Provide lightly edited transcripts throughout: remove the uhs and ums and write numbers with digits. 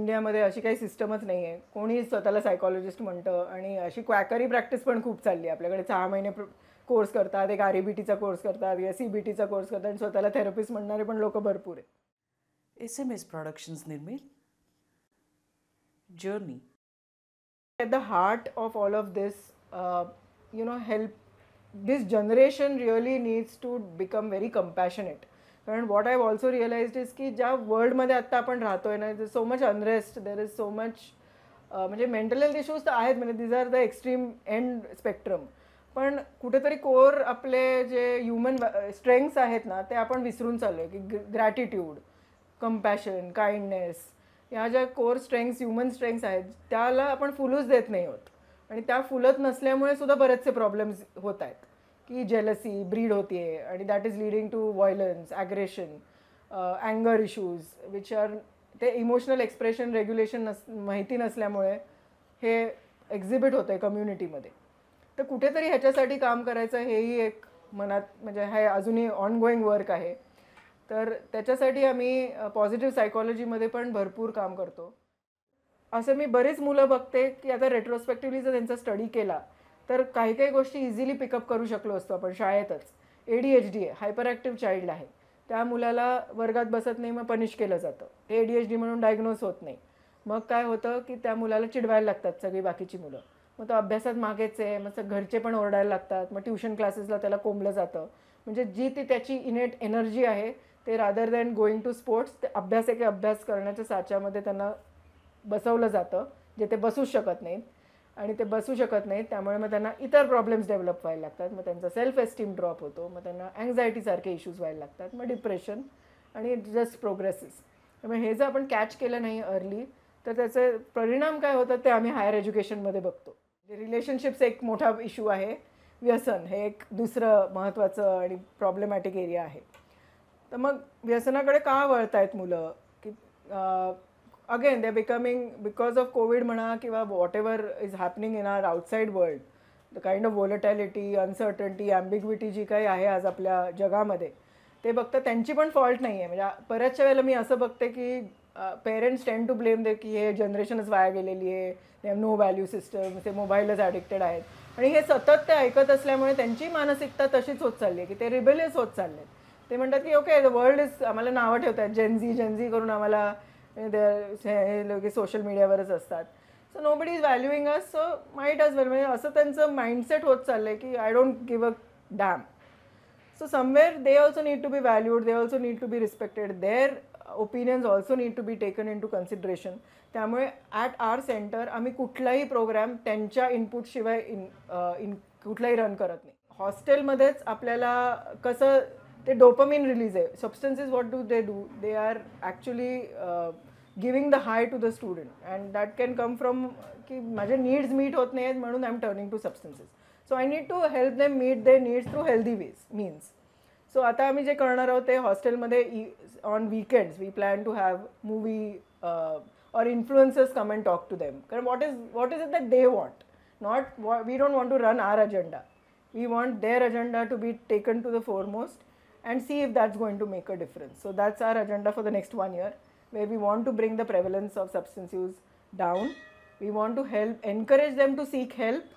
इंडियामध्ये अशी काही सिस्टमच नाही आहे. कोणी स्वतःला सायकॉलॉजिस्ट म्हणतं आणि अशी क्वॅकरी प्रॅक्टिस पण खूप चालली आहे. आपल्याकडे 6 महिने कोर्स करतात, एक REBTचा कोर्स करतात या CBTचा कोर्स करतात आणि स्वतःला थेरपिस्ट म्हणणारे पण लोक भरपूर आहेत. SMS Productions निर्मित journey. At the heart of all of this, help this generation really needs to become very compassionate. कारण what I've also realized is की ज्या वर्ल्डमध्ये आत्ता आपण राहतोय ना, so much unrest, there is so much म्हणजे मेंटल हेल्थ इश्यूज तर आहेत, म्हणजे these are the extreme end spectrum. पण कुठेतरी कोर आपले जे ह्युमन स्ट्रेंग्थ्स आहेत ना, ते आपण विसरून चाललो आहे. की ग्रॅटिट्यूड, कंपॅशन, काइंडनेस, ह्या ज्या कोर स्ट्रेंग्थ्स, ह्युमन स्ट्रेंग्थ्स आहेत, त्याला आपण फुलूच देत नाही आहोत. आणि त्या फुलत नसल्यामुळे सुद्धा बरेचसे प्रॉब्लेम्स होत आहेत. की जेलसी ब्रीड होते आहे आणि that is leading to violence, aggression, अँगर इश्यूज विच आर, ते इमोशनल एक्सप्रेशन रेग्युलेशन माहिती नसल्यामुळे हे एक्झिबिट होतं आहे कम्युनिटीमध्ये. तर कुठेतरी ह्याच्यासाठी काम करायचं हेही एक मनात, म्हणजे हे अजूनही ऑनगोईंग वर्क आहे. तर त्याच्यासाठी आम्ही पॉझिटिव्ह सायकॉलॉजीमध्ये पण भरपूर काम करतो. असं मी बरेच मुलं बघते की आता रेट्रोस्पेक्टिव्हली जर त्यांचा स्टडी केला तर काही काही गोष्टी इझिली पिकअप करू शकलो असतो आपण शाळेतच. ADHD आहे, हायपर ॲक्टिव्ह चाइल्ड आहे, त्या मुलाला वर्गात बसत नाही, मग पनिश केलं जातं. ADHD म्हणून डायग्नोज होत नाही. मग काय होतं की त्या मुलाला चिडवायला लागतात सगळी बाकीची मुलं. मग तो अभ्यासात मागेच आहे, मग घरचे पण ओरडायला लागतात, मग ट्युशन क्लासेसला त्याला कोंबलं जातं. म्हणजे जी ती त्याची इनेट एनर्जी आहे ते rather than going to sports, ते अभ्यास एके अभ्यास करण्याच्या साच्यामध्ये त्यांना बसवलं जातं, जे ते बसूच शकत नाहीत. आणि ते बसू शकत नाहीत, त्यामुळे मग त्यांना इतर प्रॉब्लेम्स डेव्हलप व्हायला लागतात. मग त्यांचा सेल्फ एस्टीम ड्रॉप होतो, मग त्यांना अँझायटीसारखे इश्यूज व्हायला लागतात, मग डिप्रेशन, आणि इट जस्ट प्रोग्रेसेस. त्यामुळे हे जर आपण कॅच केलं नाही अर्ली तर त्याचे परिणाम काय होतात ते आम्ही हायर एज्युकेशनमध्ये बघतो. रिलेशनशिप्स एक मोठा इश्यू आहे. व्यसन हे एक दुसरं महत्त्वाचं आणि प्रॉब्लेमॅटिक एरिया आहे. तर मग व्यसनाकडे का वळत आहेत मुलं की again they becoming, because of Covid म्हणा किंवा whatever is happening in our outside world, the kind of volatility, uncertainty, ambiguity जी काही आहे आज आपल्या जगामध्ये, ते बघता त्यांची पण फॉल्ट नाही आहे. म्हणजे बऱ्याचशा वेळेला मी असं बघते की पेरेंट्स टेंड टू ब्लेम दे की हे जनरेशनच वाया गेलेली आहे, they have no value system, ते मोबाईलच ॲडिक्टेड आहेत. आणि हे सतत ते ऐकत असल्यामुळे त्यांची मानसिकता तशीच होत चालली आहे की ते रिबेलियस होत चालले आहेत. ते म्हणतात की ओके द वर्ल्ड इज, आम्हाला नावं ठेवतात जेनझी करून, आम्हाला हे लोक सोशल मीडियावरच असतात. So nobody is valuing us, so might as well. म्हणजे असं त्यांचं माइंडसेट होत चाललं आहे की I don't give a damn. So somewhere they also need to be valued, they also need to be respected, their opinions also need to be taken into consideration. त्यामुळे at our centre आम्ही कुठलाही programme त्यांच्या इनपुटशिवाय कुठलाही run करत नाही. हॉस्टेलमध्येच आपल्याला कसं ते डोपामिन रिलीज आहे. Substances what do, they are actually giving the high to the student and that can come from की माझे नीड्स मीट होत नाही आहेत म्हणून I am turning to substances. So I need to help them meet their needs through healthy means. So आता आम्ही जे करणार आहोत ते हॉस्टेलमध्ये on weekends we plan to have movie और influencers come and talk to them. कारण what is it that they want, not we don't want to run our agenda. We want their agenda to be taken to the foremost and see if that's going to make a difference. So that's our agenda for the next 1 year, where we want to bring the prevalence of substance use down. We want to encourage them to seek help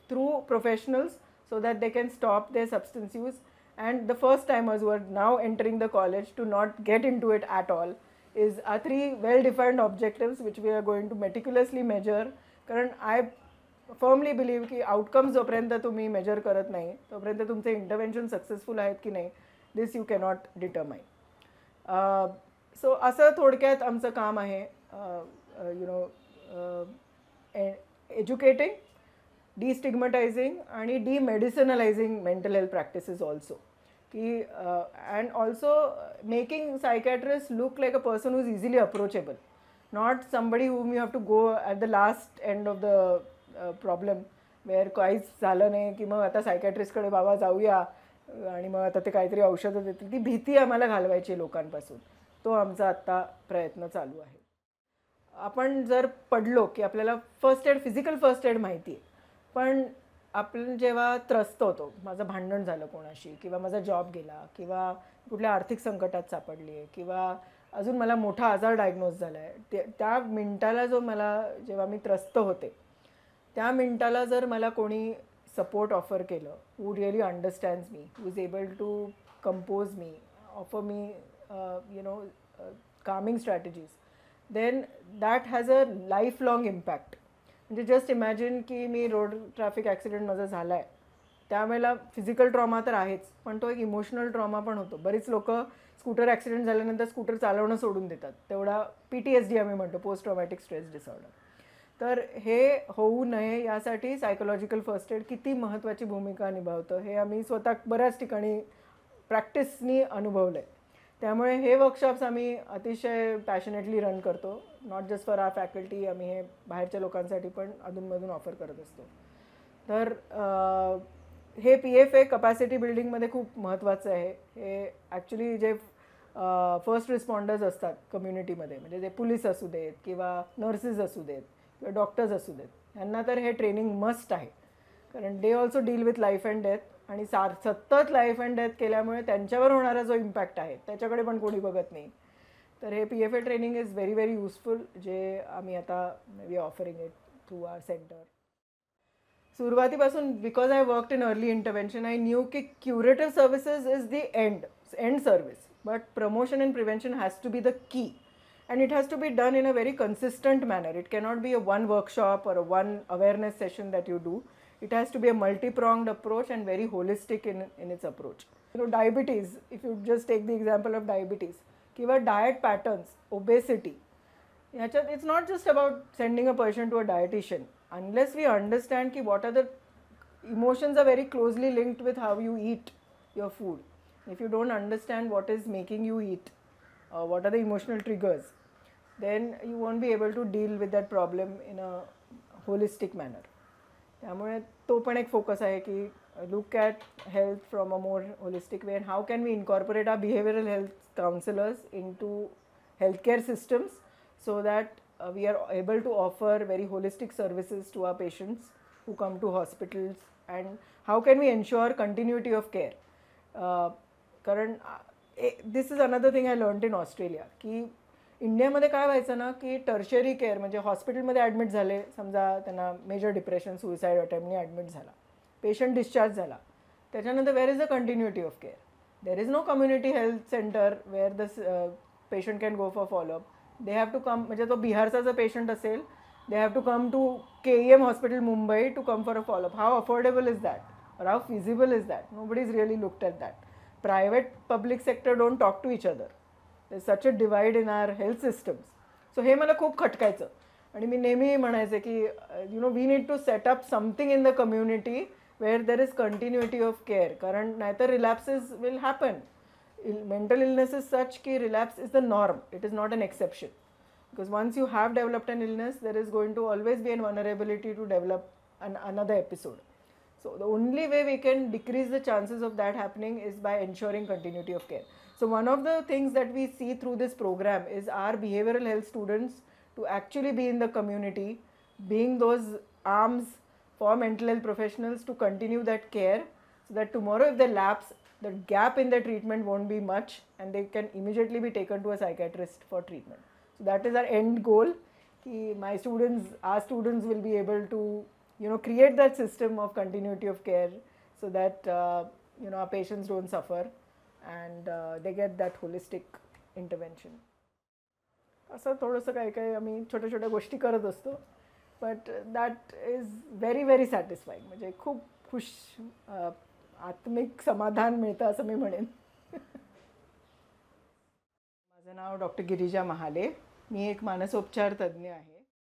through professionals so that they can stop their substance use, and the first timers who are now entering the college to not get into it at all is our 3 well defined objectives which we are going to meticulously measure. Karan I firmly believe की outcomes जोपर्यंत तुम्ही major करत नाही तोपर्यंत तुमचे intervention successful आहेत की नाही, दिस यू कॅनॉट डिटरमाइन. सो असं थोडक्यात आमचं काम आहे. एज्युकेटिंग, डिस्टिग्मटायझिंग आणि डिमेडिसिनलायझिंग मेंटल हेल्थ प्रॅक्टिसेस ऑल्सो, की and also making psychiatrist look like a person who is easily approachable, not somebody whom you have to go at the last end of the problem where काहीच झालं नाही की मग आता सायकॅट्रिस्टकडे बाबा जाऊया आणि मग आता ते काहीतरी औषधं देतील. ती भीती आम्हाला घालवायची लोकांपासून, तो आमचा आत्ता प्रयत्न चालू आहे. आपण जर पडलो की आपल्याला first aid, physical first aid माहिती आहे, पण आपण जेव्हा त्रस्त होतो, माझं भांडण झालं कोणाशी, किंवा माझा जॉब गेला, किंवा कुठल्या आर्थिक संकटात सापडली आहे, किंवा अजून मला मोठा आजार डायग्नोज झाला आहे, त्या मिनिटाला जो मला, जेव्हा मी त्रस्त होते त्या मिनिटाला जर मला कोणी सपोर्ट ऑफर केलं, who really understands me, who is able to compose me, offer me calming strategies, then that has a lifelong impact. म्हणजे जस्ट इमॅजिन की मी रोड ट्रॅफिक ॲक्सिडेंट माझा झाला आहे, त्यावेळेला फिजिकल ट्रॉमा तर आहेच, पण तो एक इमोशनल ट्रॉमा पण होतो. बरीच लोक स्कूटर ॲक्सिडेंट झाल्यानंतर स्कूटर चालवणं सोडून देतात, तेवढा PTSD आम्ही म्हणतो, पोस्ट ट्रॉमॅटिक स्ट्रेस डिसऑर्डर. तर हे होऊ नये यासाठी सायकोलॉजिकल फर्स्ट एड किती महत्त्वाची भूमिका निभावतं हे आम्ही स्वतः बऱ्याच ठिकाणी प्रॅक्टिसनी अनुभवलं आहे. त्यामुळे हे वर्कशॉप्स आम्ही अतिशय पॅशनेटली रन करतो, not just for our faculty, आम्ही हे बाहेरच्या लोकांसाठी पण अधूनमधून ऑफर करत असतो. तर हे PFA कपॅसिटी बिल्डिंगमध्ये खूप महत्त्वाचं आहे. हे ॲक्च्युली जे फर्स्ट रिस्पॉन्डर्स असतात कम्युनिटीमध्ये, म्हणजे ते पोलीस असू देत किंवा नर्सेस असू देत किंवा डॉक्टर्स असू देत, यांना तर हे ट्रेनिंग मस्ट आहे, कारण they also deal with life and death. आणि सतत लाईफ अँड डेथ केल्यामुळे त्यांच्यावर होणारा जो इम्पॅक्ट आहे त्याच्याकडे पण कोणी बघत नाही. तर हे PFA training is very very useful, जे आम्ही आता we offering it through our centre. सुरुवातीपासून because I worked in early intervention, I knew की curative services is the end service, but promotion and prevention has to be the key, and it has to be done in a very consistent manner. It cannot be a one workshop or a one awareness session that you do. It has to be a multi-pronged approach and very holistic in its approach. Diabetes, if you just take the example of diabetes, kiva diet patterns, obesity, it's not just about sending a patient to a dietitian. Unless we understand ki what are the emotions are very closely linked with how you eat your food. If you don't understand what is making you eat, what are the emotional triggers, then you won't be able to deal with that problem in a holistic manner. त्यामुळे तो पण एक focus आहे की look at health from a more holistic way, and how can we incorporate our behavioral health counselors into healthcare systems so that we are able to offer very holistic services to our patients who come to hospitals, and how can we ensure continuity of care. कारण this is another thing I learned in Australia, की इंडियामध्ये काय व्हायचं ना की tertiary care, म्हणजे हॉस्पिटलमध्ये admit झाले, समजा त्यांना मेजर डिप्रेशन सुसाईड अटेम्प्टनी ॲडमिट झाला, पेशंट डिस्चार्ज झाला, त्याच्यानंतर where is the continuity of care. There is no community health center where the patient can go for follow-up. They have to come, म्हणजे तो बिहारचा जर पेशंट असेल, they have to come to KEM hospital Mumbai to come for a follow-up. How affordable is that, or how feasible is that? Nobody is really looked at that. Private public sector don't talk to each other. There's such a divide in our health systems. So हे मला खूप खटकायचं, आणि मी नेहमी म्हणायचे की we need to set up something in the community where there is continuity of care, कारण नाहीतर relapses will happen. Mental illness is such ki relapse is the norm, it is not an exception, because once you have developed an illness, there is going to always be a vulnerability to develop another episode. So the only way we can decrease the chances of that happening is by ensuring continuity of care. So one of the things that we see through this program is our behavioral health students to actually be in the community, being those arms for mental health professionals to continue that care, so that tomorrow if they lapse, the gap in their treatment won't be much and they can immediately be taken to a psychiatrist for treatment. So that is our end goal. My students, our students will be able to create that system of continuity of care so that our patients don't suffer and they get that holistic intervention. असं थोडंसं काही काही आम्ही छोट्या छोट्या गोष्टी करत असतो, but that is very very satisfying. म्हणजे खूप खुश आत्मिक समाधान मिळतं असं मी म्हणेन. माझं नाव डॉक्टर गिरिजा महाले. मी एक मानसोपचार तज्ज्ञ आहे.